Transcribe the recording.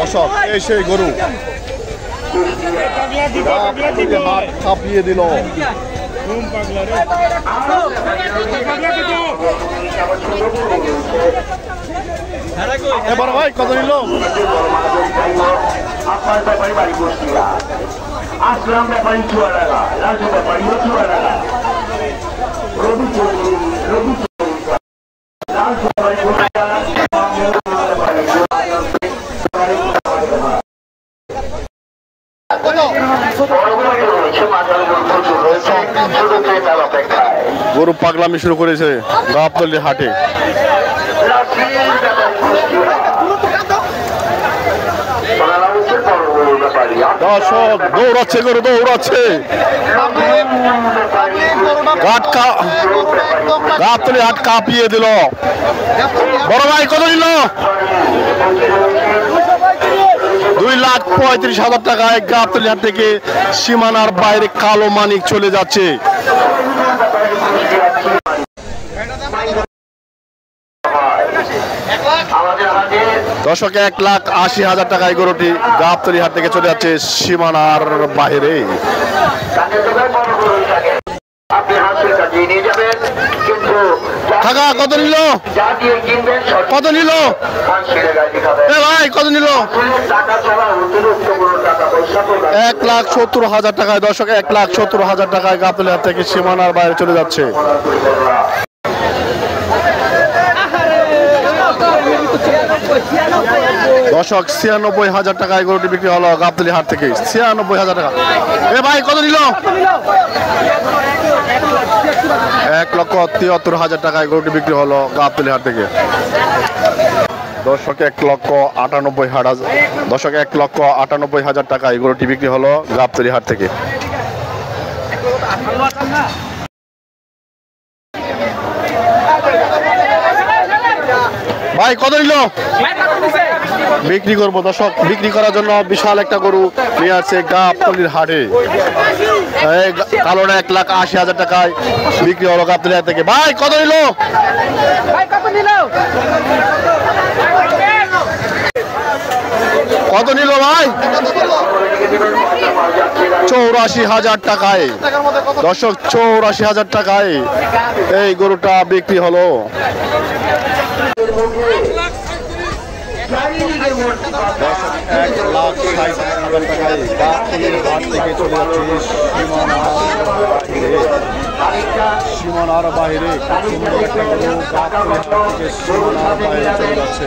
দর্শক এই সেই গরু হাত কাঁপিয়ে দিল। এবার ভাই কত নিল? আপনার ব্যাপারী বাড়ি কুষ্টিয়া, আসলাম ব্যাপারী চুয়াডাঙ্গা, রাজু ব্যাপারী চুয়াডাঙ্গা, রবি চৌধুরী গরু পাগলামি শুরু করেছে গাবতলী হাটে। দর্শক দৌড়াচ্ছে গরু, দৌড়াচ্ছে গাবতলী হাট কাঁপিয়ে দিল। বড় ভাই কত নিল? 2,35,000 টাকায় গাবতলী হাট থেকে সীমানার বাইরে কালো মানিক চলে যাচ্ছে। দর্শক 1,80,000 টাকায় গরুটি গাবতলী হাট থেকে চলে যাচ্ছে সীমানার বাইরে। কাকা কত নিল? কত নিল ভাই? কত নিল? 1,70,000 টাকায়। দর্শক 1,70,000 টাকায় গাবতলী হাট থেকে সীমানার বাইরে চলে যাচ্ছে। দর্শক 96,000 টাকায় গরুটি বিক্রি হলো গাবতলী হাট থেকে। 96,000 টাকা। এ ভাই কত নিল? 1,73,000 টাকায় গরুটি বিক্রি হলো গাবতলী হাট থেকে। দর্শক 1,98,000। দর্শক 1,98,000 টাকায় গরুটি বিক্রি হলো গাবতলী হাট থেকে। ভাই কত নিল? বিক্রি করবো। দর্শক বিক্রি করার জন্য বিশাল একটা গরু নিয়ে আসছে গাবতলীর হাটে। কালোটা 1,80,000 টাকায় বিক্রি হলো গাবতলী হাট থেকে। ভাই কত নিল? কত নিল ভাই? 84,000 টাকায়। দর্শক 84,000 টাকায় এই গরুটা বিক্রি হলো। সীমানার বাইরে সীমানার বাইরে চলে যাচ্ছে।